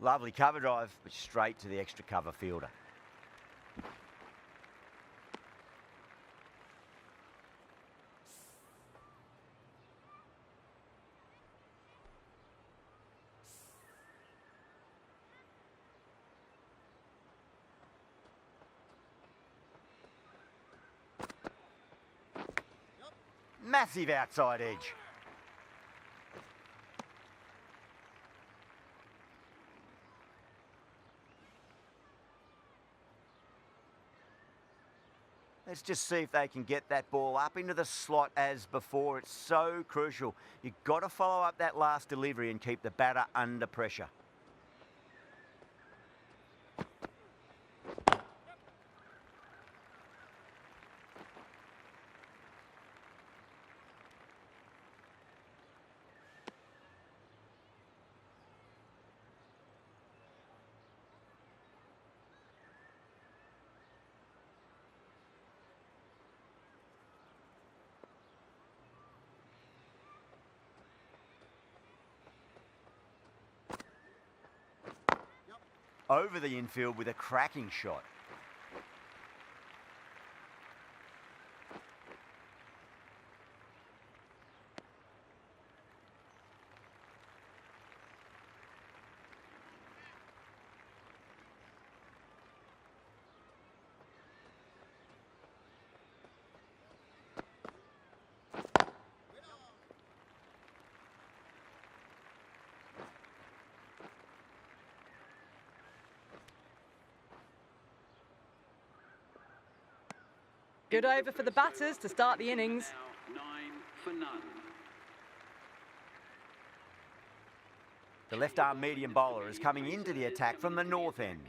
Lovely cover drive, but straight to the extra cover fielder. Massive outside edge. Let's just see if they can get that ball up into the slot as before. It's so crucial. You've got to follow up that last delivery and keep the batter under pressure. Over the infield with a cracking shot. Good over for the batters to start the innings. Now 9 for none. The left-arm medium bowler is coming into the attack from the north end.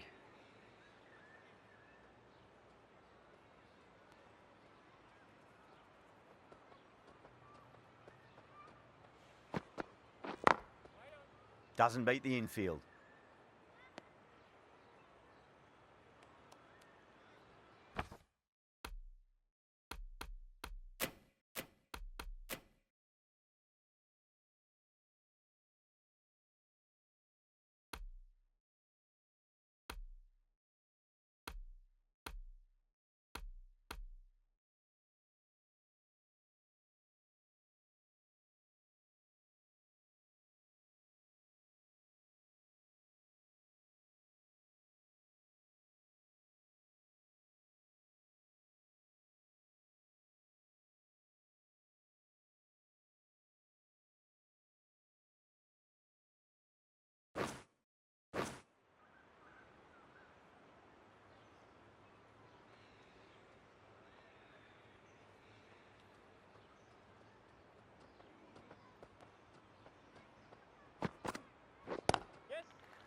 Doesn't beat the infield.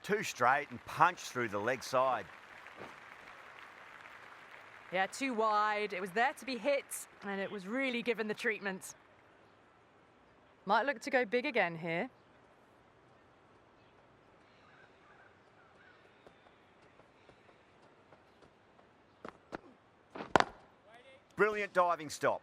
Two straight and punch through the leg side. Yeah, too wide. It was there to be hit, and it was really given the treatment. Might look to go big again here. Brilliant diving stop.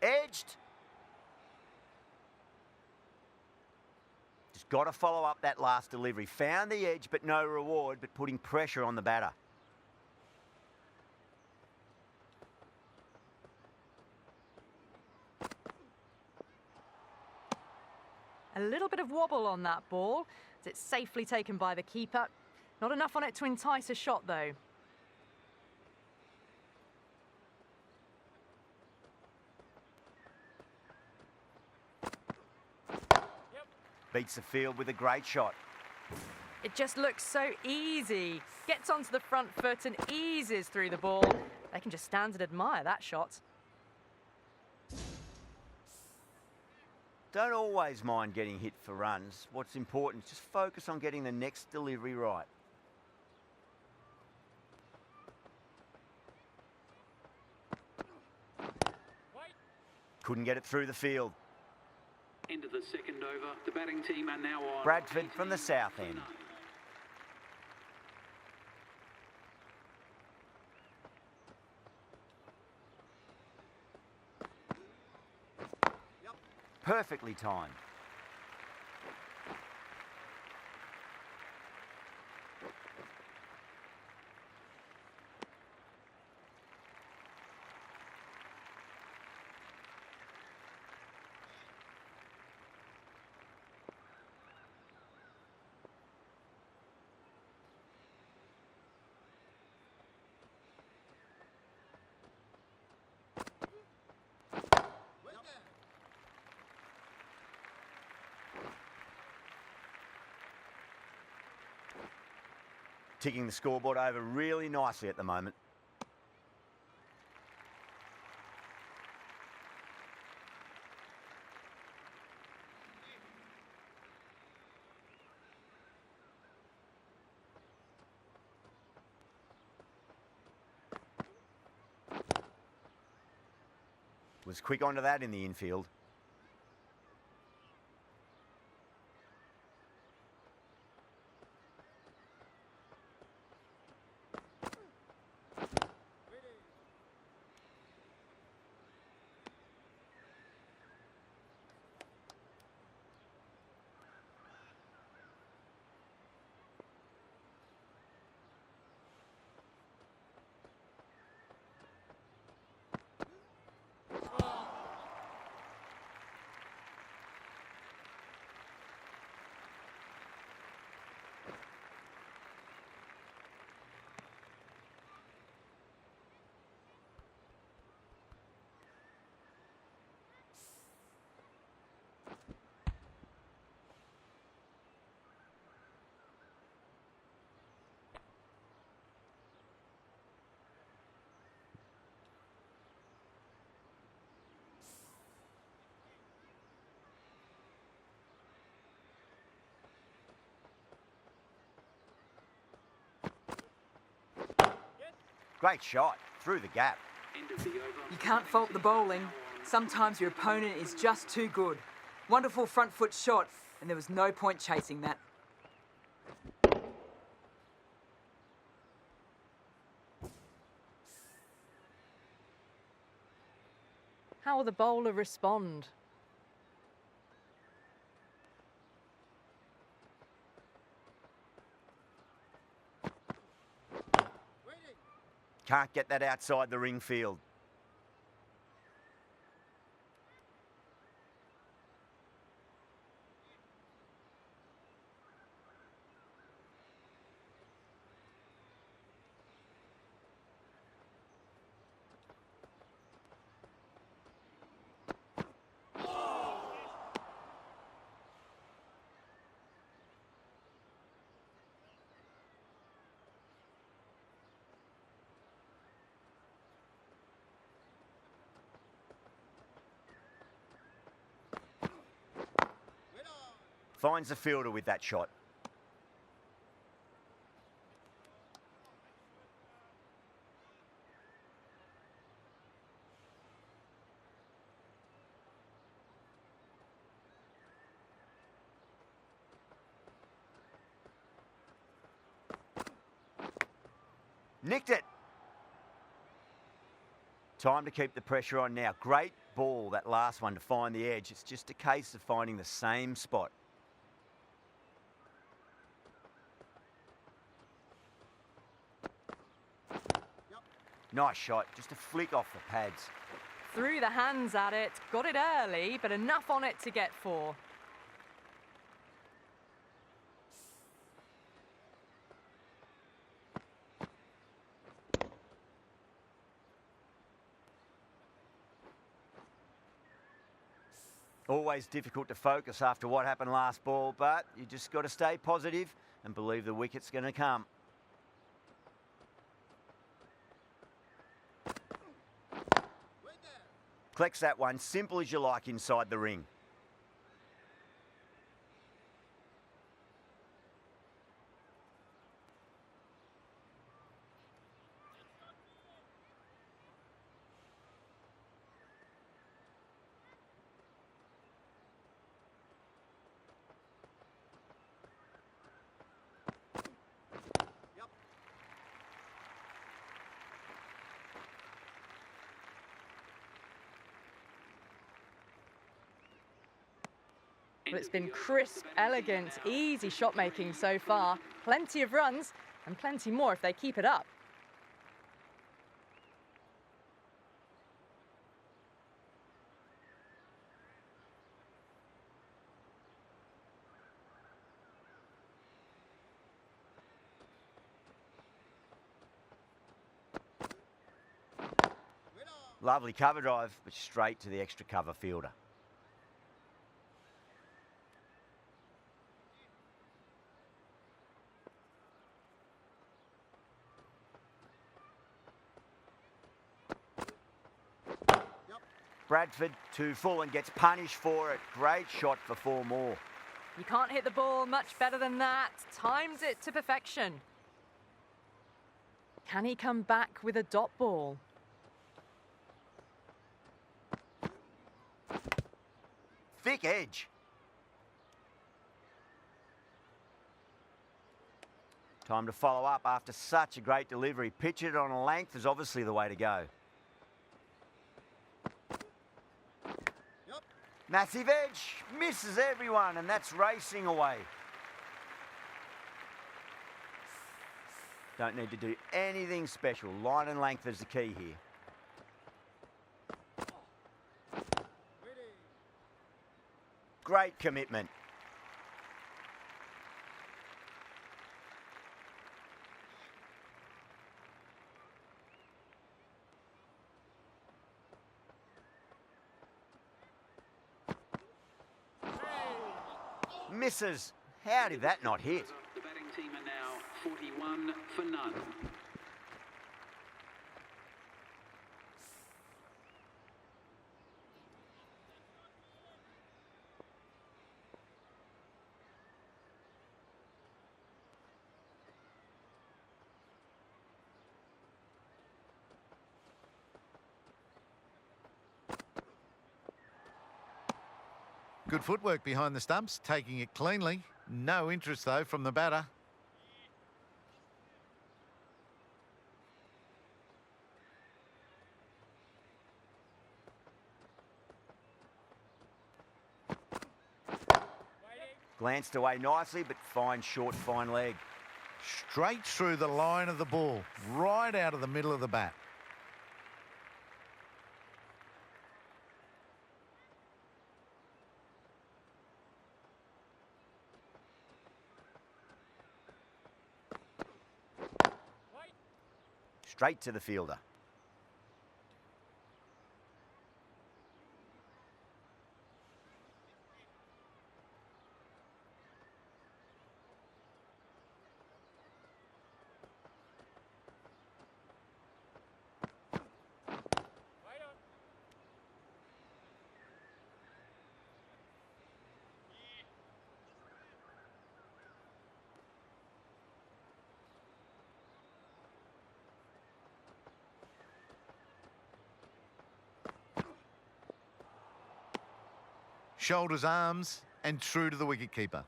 Edged. Just got to follow up that last delivery. Found the edge, but no reward, but putting pressure on the batter. A little bit of wobble on that ball. It's safely taken by the keeper. Not enough on it to entice a shot, though. Beats the field with a great shot. It just looks so easy. Gets onto the front foot and eases through the ball. They can just stand and admire that shot. Don't always mind getting hit for runs. What's important is just focus on getting the next delivery right. Couldn't get it through the field. Into the second over. The batting team are now on. Bradford from the south end. Perfectly timed. Ticking the scoreboard over really nicely at the moment. Was quick onto that in the infield. Great shot, through the gap. End of the over. You can't fault the bowling. Sometimes your opponent is just too good. Wonderful front foot shot, and there was no point chasing that. How will the bowler respond? Can't get that outside the ring field. Finds the fielder with that shot. Nicked it. Time to keep the pressure on now. Great ball, that last one, to find the edge. It's just a case of finding the same spot. Nice shot, just a flick off the pads. Threw the hands at it, got it early, but enough on it to get 4. Always difficult to focus after what happened last ball, but you just got to stay positive and believe the wicket's going to come. Collects that one, simple as you like, inside the ring. Well, it's been crisp, elegant, easy shot making so far. Plenty of runs and plenty more if they keep it up. Lovely cover drive, but straight to the extra cover fielder. Bradford to full and gets punished for it. Great shot for 4 more. You can't hit the ball much better than that. Times it to perfection. Can he come back with a dot ball? Thick edge. Time to follow up after such a great delivery. Pitch it on a length is obviously the way to go. Massive edge, misses everyone, and that's racing away. Don't need to do anything special. Line and length is the key here. Great commitment. Misses. How did that not hit? The batting team are now 41 for none. Good footwork behind the stumps, taking it cleanly. No interest, though, from the batter. Glanced away nicely, but fine short, fine leg. Straight through the line of the ball, right out of the middle of the bat. Straight to the fielder. Shoulders, arms, and true to the wicketkeeper.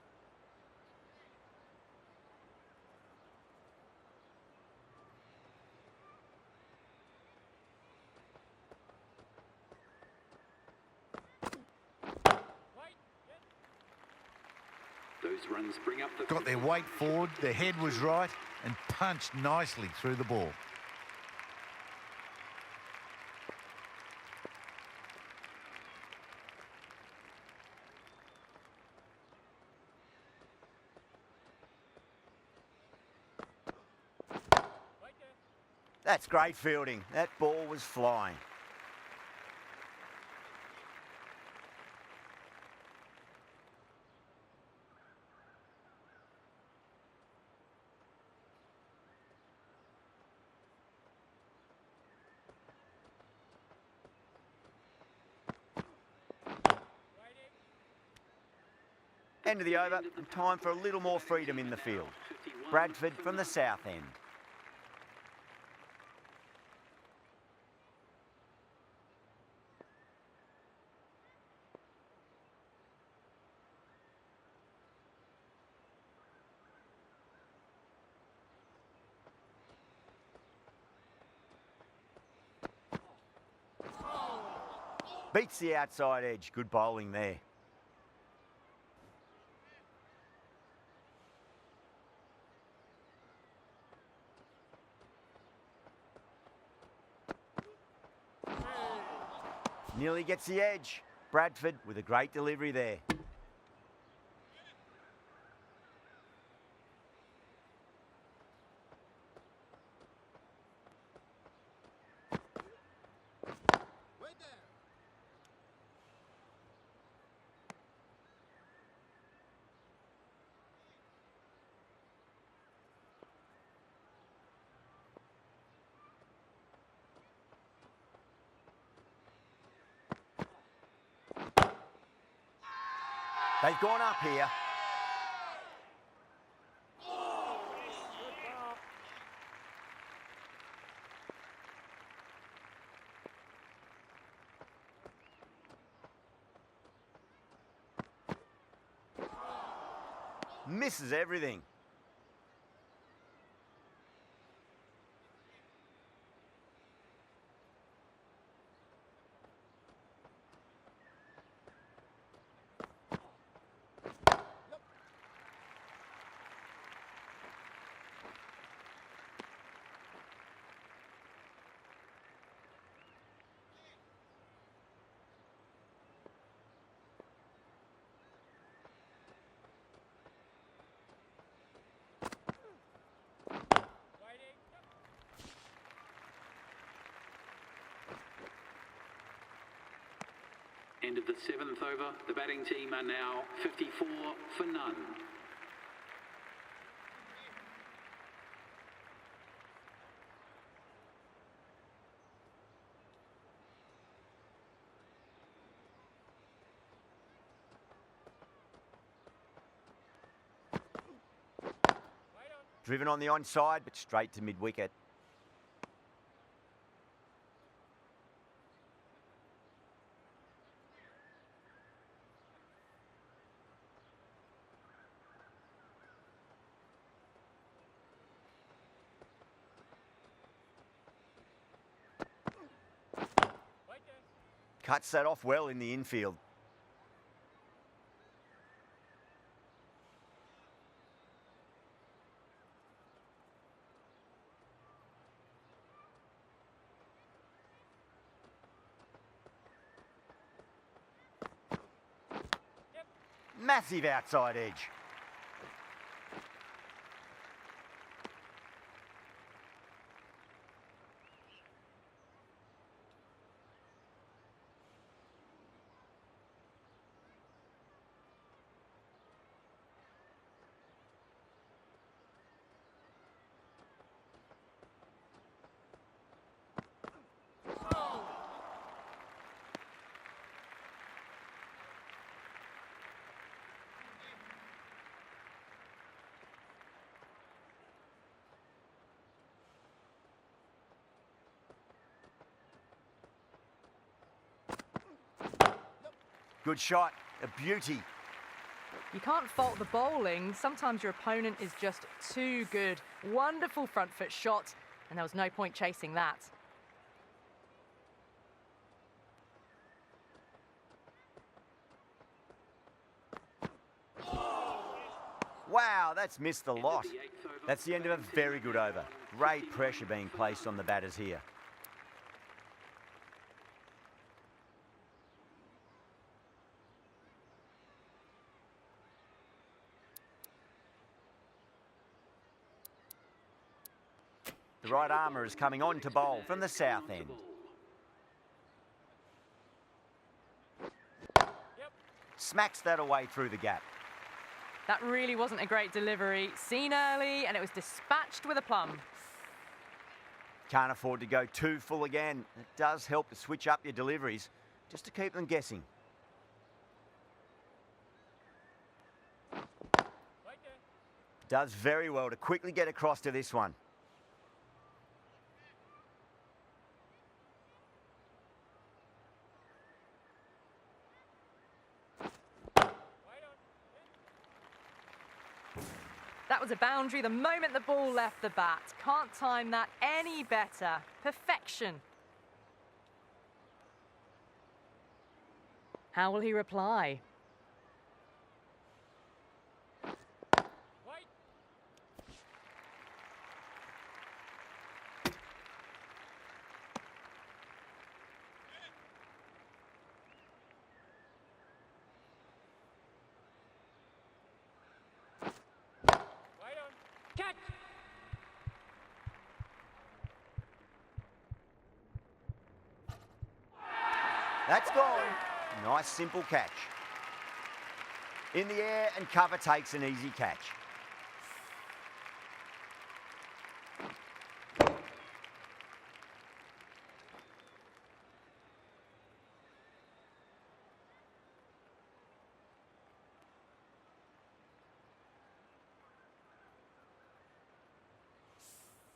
Those runs bring up the... Got their weight forward, their head was right, and punched nicely through the ball. That's great fielding. That ball was flying. End of the over, and time for a little more freedom in the field. Bradford from the south end. Beats the outside edge. Good bowling there. Nearly gets the edge. Bradford with a great delivery there. They've gone up here. Misses everything. End of the 7th over. The batting team are now 54 for none. Driven on the onside, but straight to mid-wicket. Cuts that off well in the infield. Massive outside edge. Good shot, a beauty. You can't fault the bowling. Sometimes your opponent is just too good. Wonderful front foot shot, and there was no point chasing that. Wow, that's missed the lot. That's the end of a very good over. Great pressure being placed on the batters here. The right armour is coming on to bowl from the south end. Smacks that away through the gap. That really wasn't a great delivery. Seen early, and it was dispatched with a plum. Can't afford to go too full again. It does help to switch up your deliveries, just to keep them guessing. Does very well to quickly get across to this one. That was a boundary the moment the ball left the bat. Can't time that any better. Perfection. How will he reply? That's gone. Nice simple catch. In the air and cover takes an easy catch.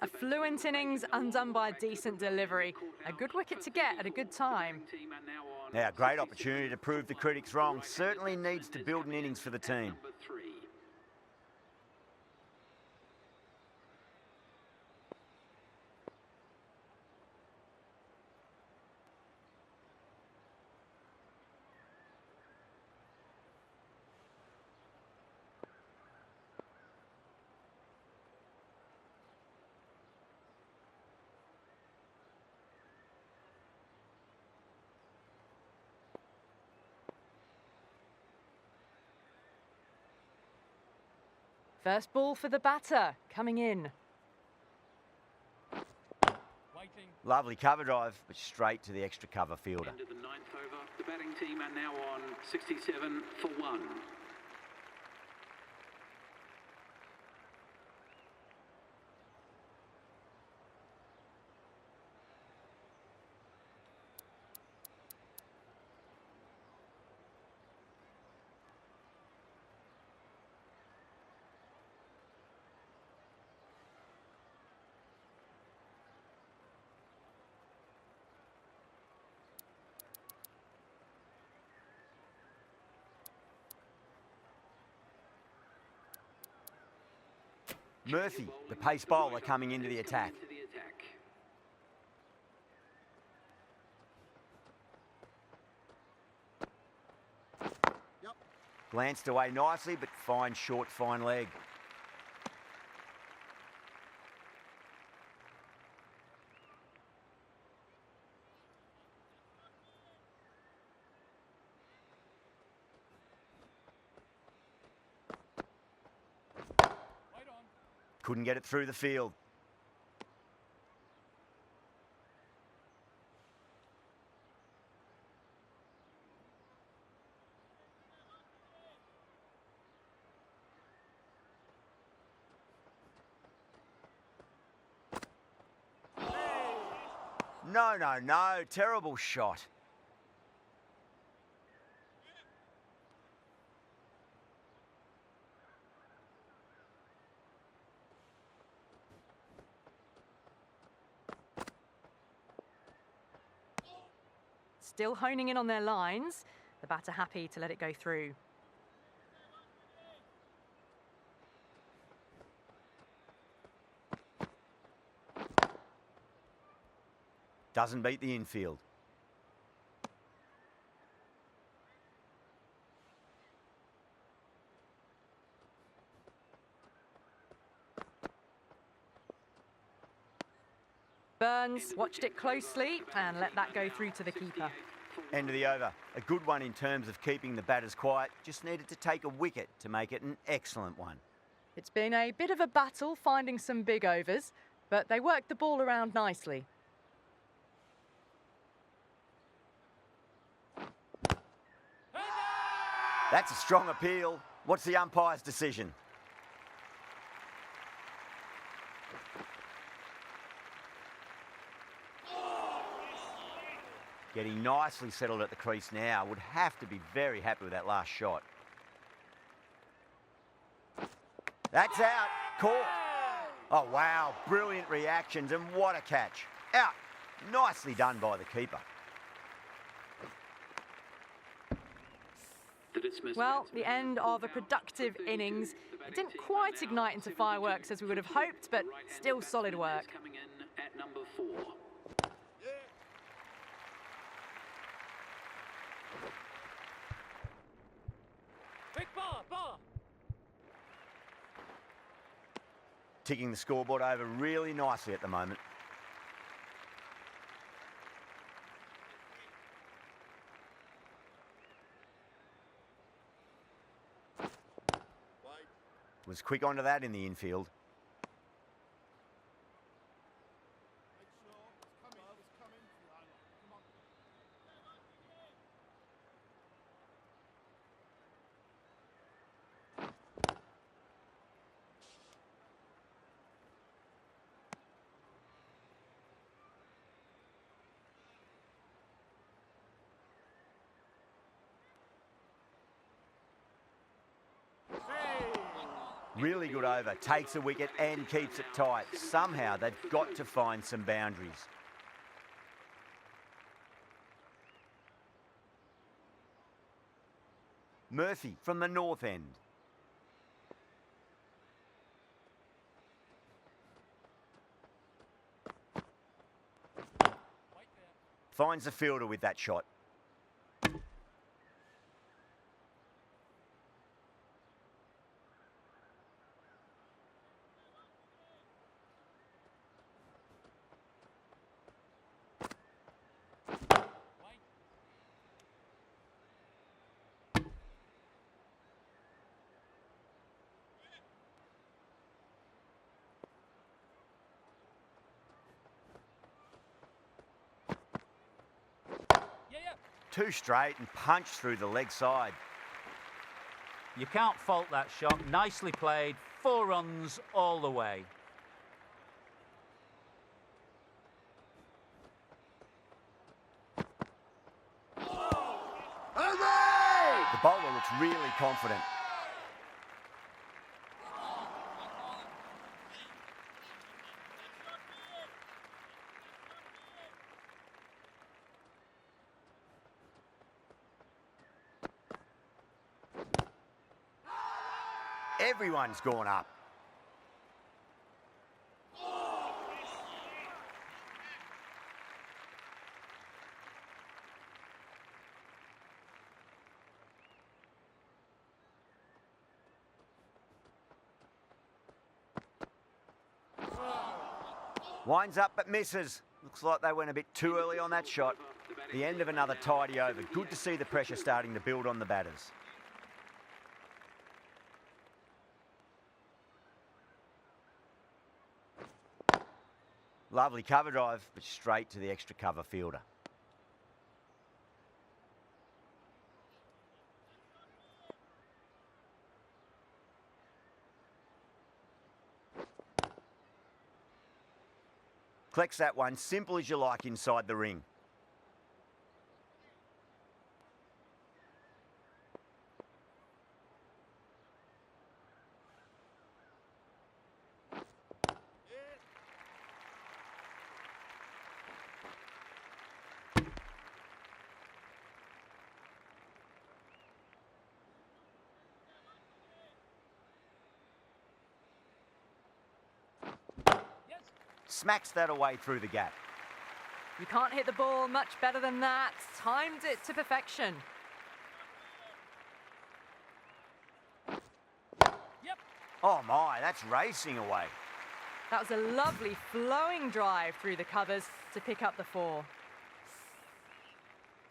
A fluent innings undone by a decent delivery. A good wicket to get at a good time. Now, great opportunity to prove the critics wrong. Certainly needs to build an innings for the team. First ball for the batter, coming in. Lovely cover drive, but straight to the extra cover fielder. End of the 9th over. The batting team are now on 67 for 1. Murphy, the pace bowler, coming into the attack. Glanced away nicely, but fine short, fine leg. Couldn't get it through the field. No, no, no. Terrible shot. Still honing in on their lines. The batter happy to let it go through. Doesn't beat the infield. Burns watched it closely and let that go through to the keeper. End of the over. A good one in terms of keeping the batters quiet. Just needed to take a wicket to make it an excellent one. It's been a bit of a battle finding some big overs, but they worked the ball around nicely. That's a strong appeal. What's the umpire's decision? Getting nicely settled at the crease now. Would have to be very happy with that last shot. That's out. Caught. Oh, wow. Brilliant reactions, and what a catch. Out. Nicely done by the keeper. Well, the end of a productive innings. It didn't quite ignite into fireworks as we would have hoped, but still solid work. Coming in at number 4. Ticking the scoreboard over really nicely at the moment. Was quick onto that in the infield. Really good over, takes a wicket and keeps it tight. Somehow they've got to find some boundaries. Murphy from the north end. Finds the fielder with that shot. Two straight and punch through the leg side. You can't fault that shot. Nicely played. 4 runs all the way. The bowler looks really confident. Everyone's gone up. Winds up but misses. Looks like they went a bit too early on that shot. The end of another tidy over. Good to see the pressure starting to build on the batters. Lovely cover drive, but straight to the extra cover fielder. Collects that one, simple as you like inside the ring. Smacks that away through the gap. You can't hit the ball much better than that. Timed it to perfection. Oh my, that's racing away. That was a lovely flowing drive through the covers to pick up the 4.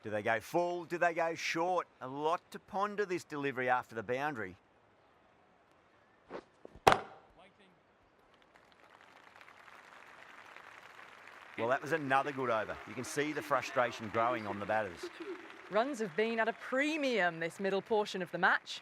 Do they go full? Do they go short? A lot to ponder this delivery after the boundary. Well, that was another good over. You can see the frustration growing on the batters. Runs have been at a premium this middle portion of the match.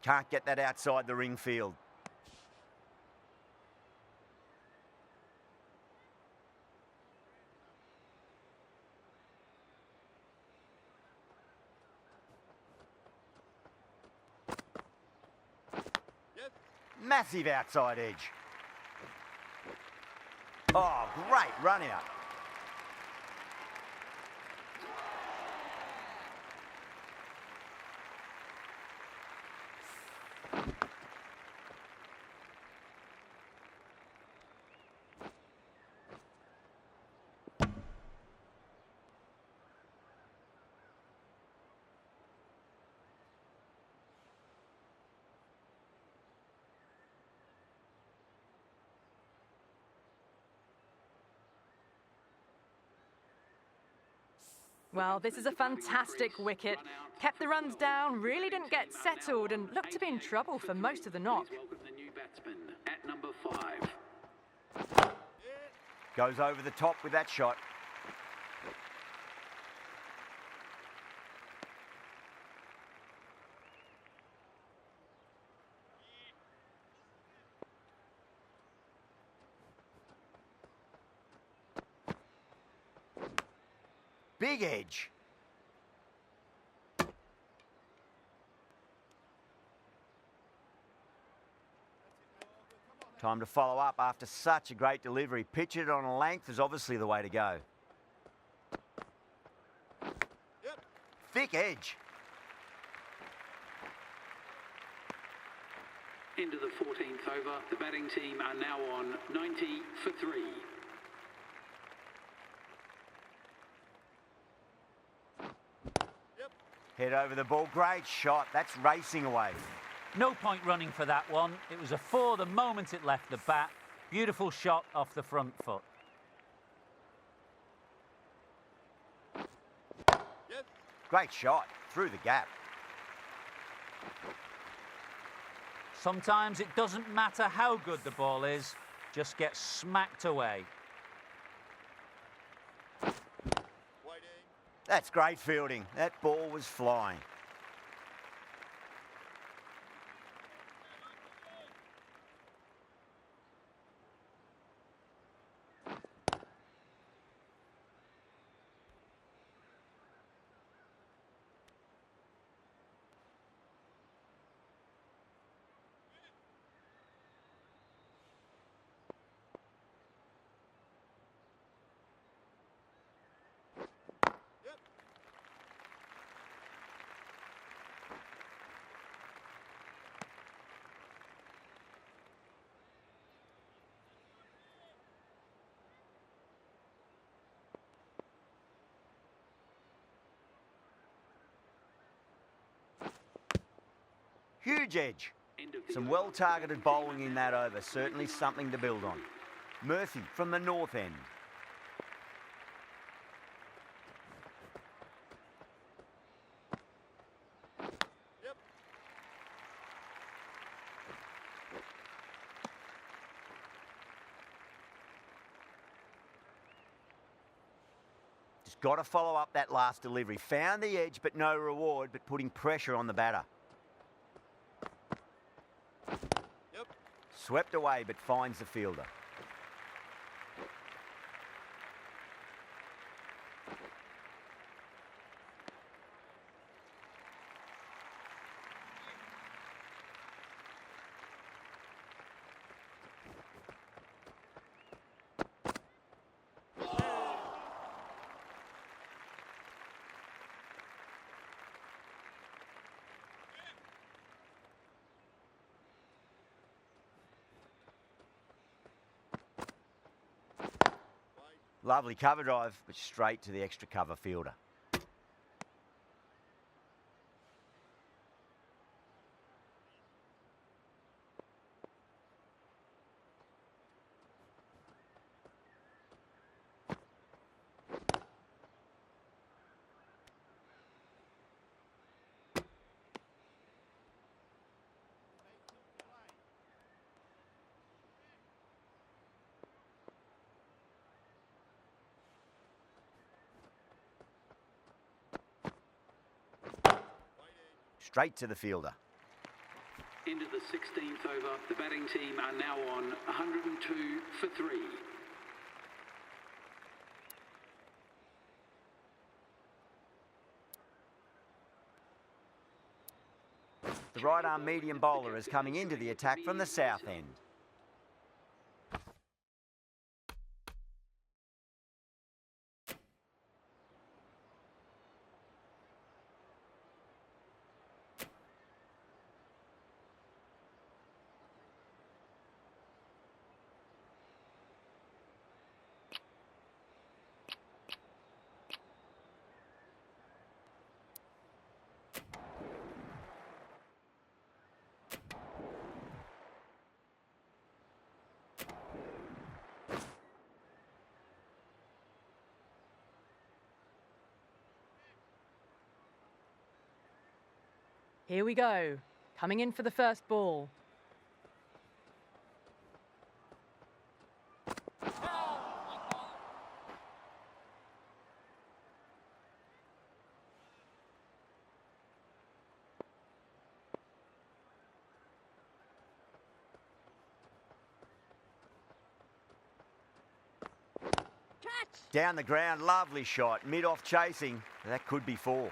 Can't get that outside the ring field. Massive outside edge. Oh, great run out. Well, this is a fantastic wicket. Kept the runs down, really didn't get settled and looked to be in trouble for most of the knock. Welcome the new batsman at number 5. Goes over the top with that shot. Big edge. Time to follow up after such a great delivery. Pitch it on a length is obviously the way to go. Yep. Thick edge. Into the 14th over. The batting team are now on 90 for 3. Yep. Head over the ball. Great shot. That's racing away. No point running for that one. It was a 4 the moment it left the bat. Beautiful shot off the front foot. Yep. Great shot. Through the gap. Sometimes it doesn't matter how good the ball is, just get smacked away. Waiting. That's great fielding. That ball was flying. Huge edge. Some well-targeted bowling in that over. Certainly something to build on. Murphy from the north end. Yep. Just got to follow up that last delivery. Found the edge, but no reward, but putting pressure on the batter. Yep. Swept away, but finds the fielder. Lovely cover drive, but straight to the extra cover fielder. Straight to the fielder. Into the 16th over. The batting team are now on 102 for 3. The right-arm medium bowler is coming into the attack from the south end. Here we go. Coming in for the first ball. Down the ground, lovely shot. Mid-off chasing. That could be 4.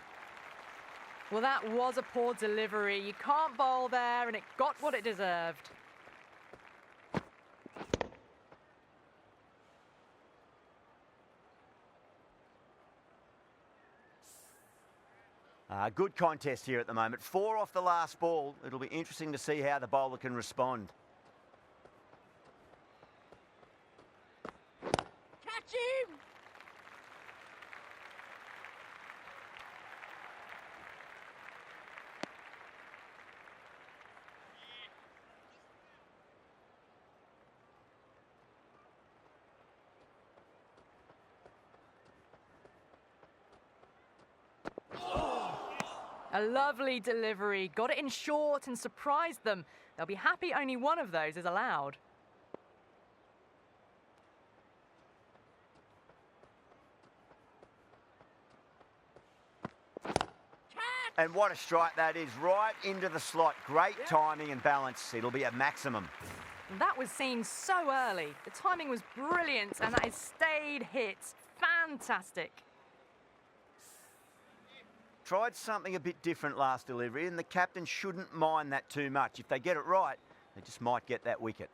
Well, that was a poor delivery. You can't bowl there, and it got what it deserved. Good contest here at the moment. 4 off the last ball. It'll be interesting to see how the bowler can respond. Catch him! A lovely delivery, got it in short and surprised them. They'll be happy only one of those is allowed. And what a strike that is, right into the slot. Great timing and balance. It'll be a maximum. That was seen so early. The timing was brilliant, and that has stayed hit. Fantastic. Tried something a bit different last delivery, and the captain shouldn't mind that too much. If they get it right, they just might get that wicket.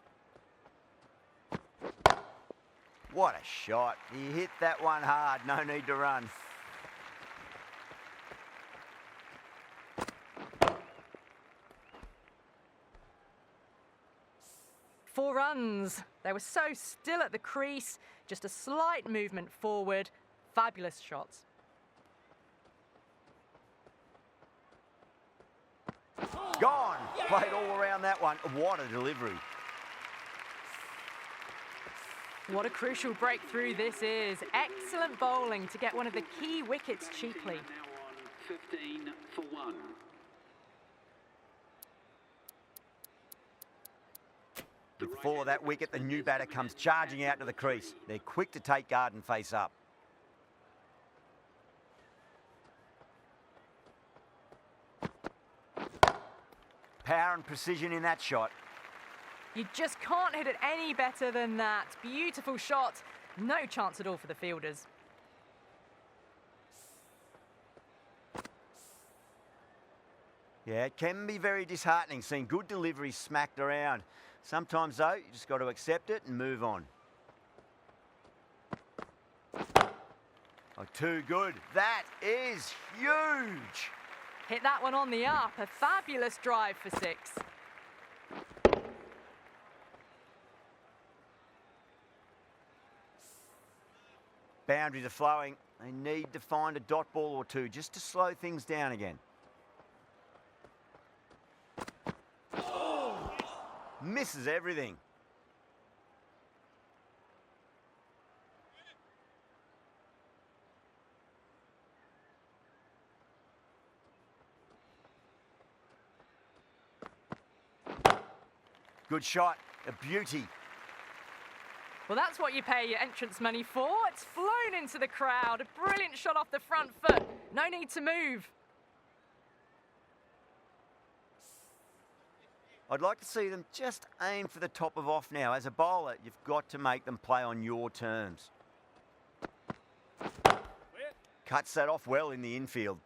What a shot. He hit that one hard. No need to run. Four runs. They were so still at the crease. Just a slight movement forward. Fabulous shots. Gone. Played all around that one. What a delivery. What a crucial breakthrough this is. Excellent bowling to get one of the key wickets cheaply. Now on 15 for 1. Before that wicket, the new batter comes charging out to the crease. They're quick to take guard and face up. Power and precision in that shot. You just can't hit it any better than that. Beautiful shot. No chance at all for the fielders. Yeah, it can be very disheartening seeing good deliveries smacked around. Sometimes, though, you just got to accept it and move on. Oh, too good. That is huge. Hit that one on the up. A fabulous drive for 6. Boundaries are flowing. They need to find a dot ball or two just to slow things down again. Misses everything. Good shot, a beauty. Well, that's what you pay your entrance money for. It's flown into the crowd. A brilliant shot off the front foot. No need to move. I'd like to see them just aim for the top of off now. As a bowler, you've got to make them play on your terms. Cuts that off well in the infield.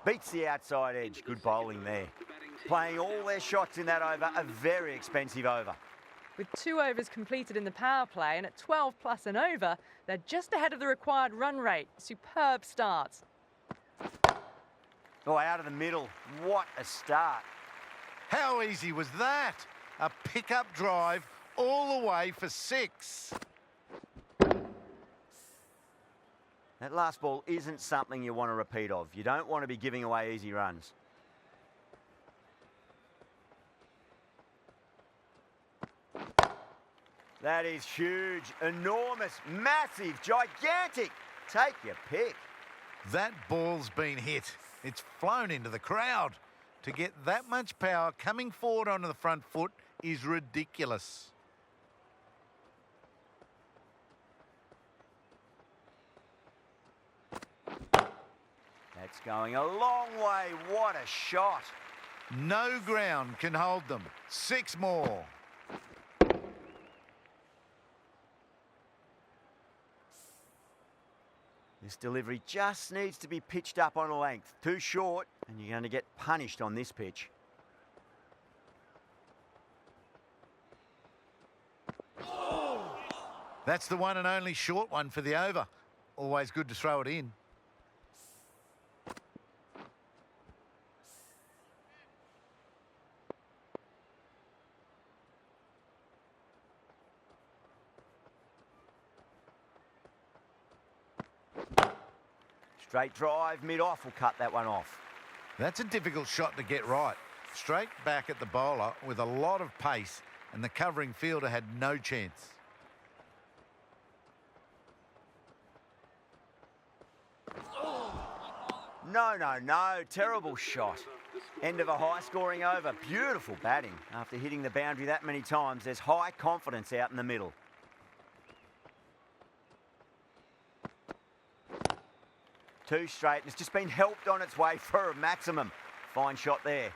Beats the outside edge. Good bowling there. Playing all their shots in that over, a very expensive over. With 2 overs completed in the power play and at 12 plus and over, they're just ahead of the required run rate. Superb start. Oh, out of the middle. What a start. How easy was that? A pickup drive all the way for 6. That last ball isn't something you want to repeat of. You don't want to be giving away easy runs. That is huge, enormous, massive, gigantic. Take your pick. That ball's been hit. It's flown into the crowd. To get that much power coming forward onto the front foot is ridiculous. It's going a long way. What a shot. No ground can hold them. 6 more. This delivery just needs to be pitched up on a length. Too short, and you're going to get punished on this pitch. That's the one and only short one for the over. Always good to throw it in. Straight drive, mid-off will cut that one off. That's a difficult shot to get right. Straight back at the bowler with a lot of pace, and the covering fielder had no chance. No. Terrible shot. End of a high-scoring over. Beautiful batting. After hitting the boundary that many times, there's high confidence out in the middle. Two straight, and it's just been helped on its way for a maximum. Fine shot there.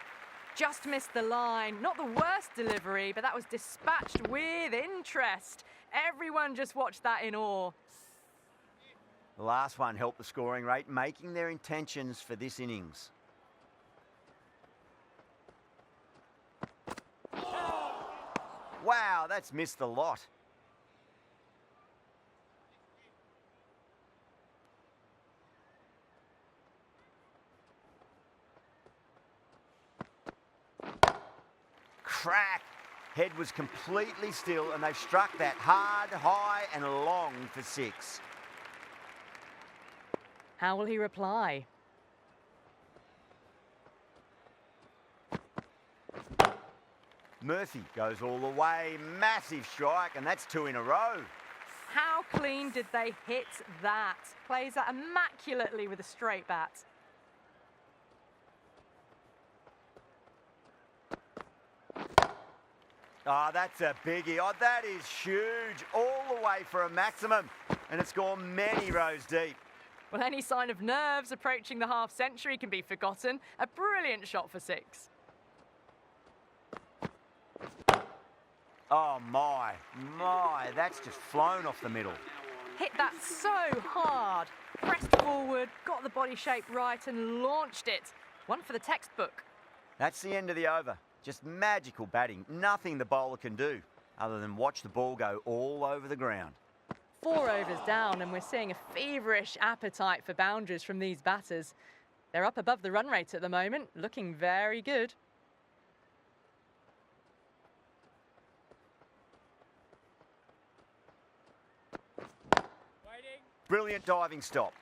Just missed the line. Not the worst delivery, but that was dispatched with interest. Everyone just watched that in awe. The last one helped the scoring rate, making their intentions for this innings. Wow, that's missed the lot. Crack. Head was completely still, and they've struck that hard, high and long for 6. How will he reply? Murphy goes all the way. Massive strike, and that's 2 in a row. How clean did they hit that? Plays that immaculately with a straight bat. Oh, that's a biggie. Oh, that is huge. All the way for a maximum, and it's gone many rows deep. Well, any sign of nerves approaching the half-century can be forgotten. A brilliant shot for 6. Oh, my. That's just flown off the middle. Hit that so hard. Pressed forward, got the body shape right and launched it. One for the textbook. That's the end of the over. Just magical batting. Nothing the bowler can do other than watch the ball go all over the ground. 4 overs down, and we're seeing a feverish appetite for boundaries from these batters. They're up above the run rate at the moment, looking very good. Brilliant diving stop.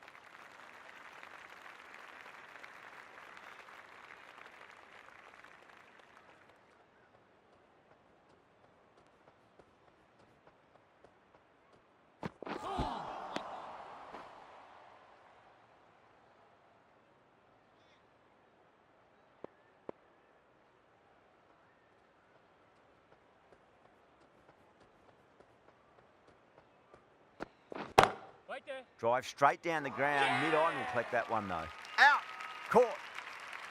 Drive straight down the ground. Mid-on will collect that one, though. Out! Caught.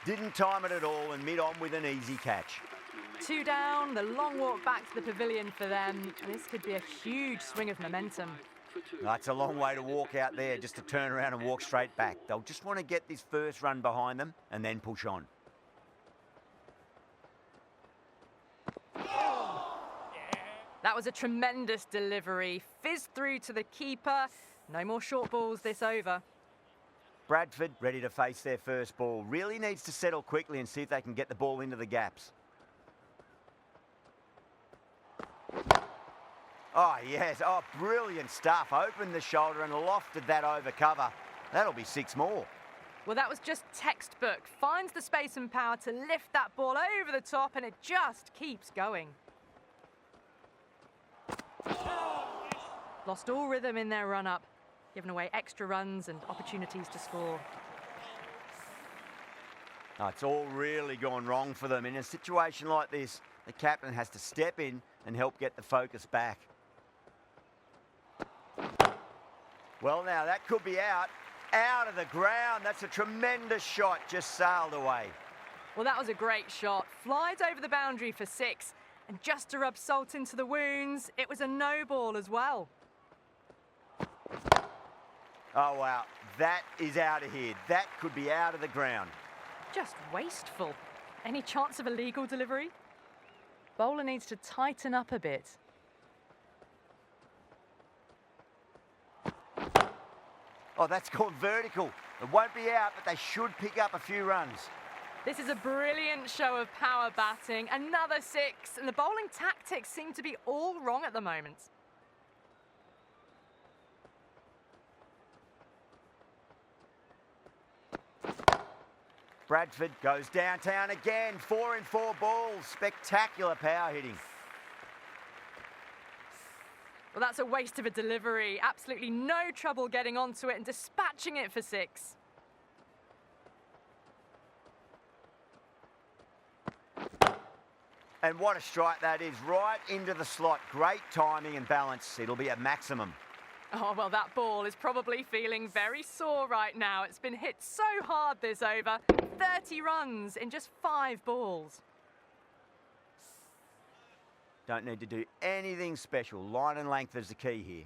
Didn't time it at all, and mid-on with an easy catch. 2 down, the long walk back to the pavilion for them. This could be a huge swing of momentum. That's a long way to walk out there, just to turn around and walk straight back. They'll just want to get this first run behind them and then push on. That was a tremendous delivery. Fizzed through to the keeper. No more short balls this over. Bradford ready to face their first ball. Really needs to settle quickly and see if they can get the ball into the gaps. Oh, yes. Oh, brilliant stuff. Opened the shoulder and lofted that over cover. That'll be 6 more. Well, that was just textbook. Finds the space and power to lift that ball over the top, and it just keeps going. Lost all rhythm in their run-up, giving away extra runs and opportunities to score. Oh, it's all really gone wrong for them. In a situation like this, the captain has to step in and help get the focus back. Well, now, that could be out. out of the ground. That's a tremendous shot, just sailed away. Well, that was a great shot. Flies over the boundary for 6. And just to rub salt into the wounds, it was a no ball as well. Oh, wow. That is out of here. That could be out of the ground. Just wasteful. Any chance of a legal delivery? Bowler needs to tighten up a bit. Oh, that's gone vertical. It won't be out, but they should pick up a few runs. This is a brilliant show of power batting. Another 6, and the bowling tactics seem to be all wrong at the moment. Bradford goes downtown again. 4 in 4 balls. Spectacular power hitting. Well, that's a waste of a delivery. Absolutely no trouble getting onto it and dispatching it for 6. And what a strike that is, right into the slot. Great timing and balance. It'll be at maximum. Oh, well, that ball is probably feeling very sore right now. It's been hit so hard this over. 30 runs in just 5 balls. Don't need to do anything special. Line and length is the key here.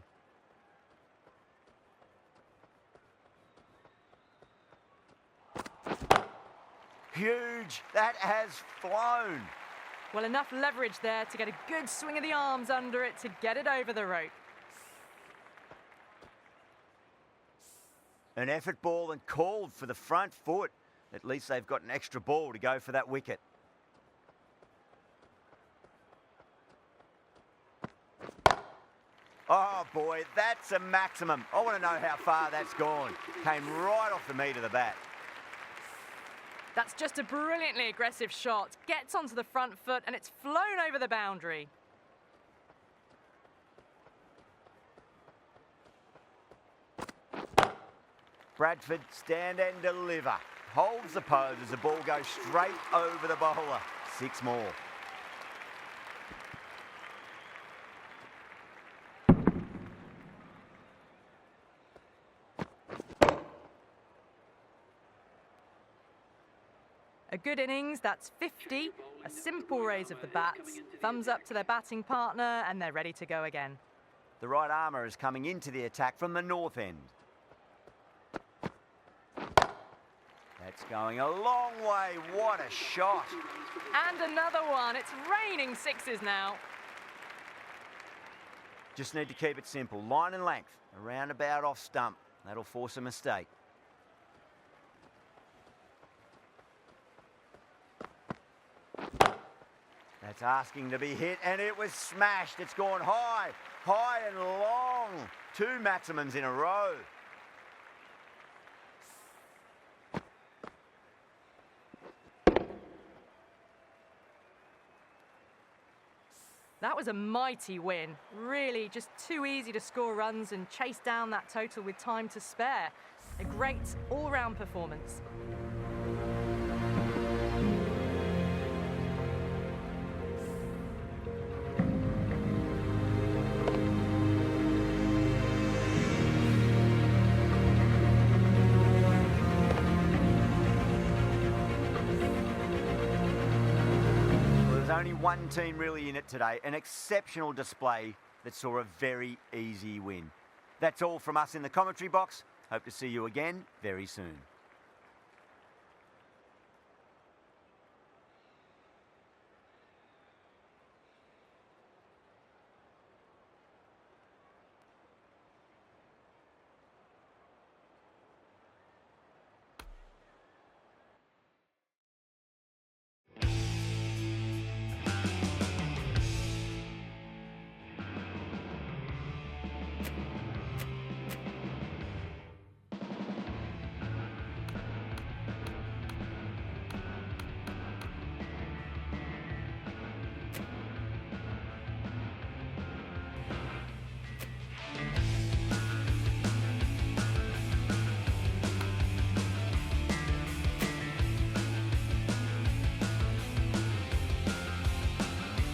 Huge. That has flown. Well, enough leverage there to get a good swing of the arms under it to get it over the rope. An effort ball and called for the front foot. At least they've got an extra ball to go for that wicket. Oh boy, that's a maximum. I want to know how far that's gone. Came right off the meat of the bat. That's just a brilliantly aggressive shot. Gets onto the front foot and it's flown over the boundary. Bradford stand and deliver. Holds the pose as the ball goes straight over the bowler. 6 more. A good innings, that's 50. A simple raise of the bats. Thumbs up to their batting partner and they're ready to go again. The right armour is coming into the attack from the north end. That's going a long way. What a shot. And another one. It's raining 6s now. Just need to keep it simple. Line and length. A roundabout off stump. That'll force a mistake. That's asking to be hit, and it was smashed. It's gone high, high and long. 2 maximums in a row. That was a mighty win. Really just too easy to score runs and chase down that total with time to spare. A great all-round performance. Only one team really in it today. An exceptional display that saw a very easy win. That's all from us in the commentary box. Hope to see you again very soon.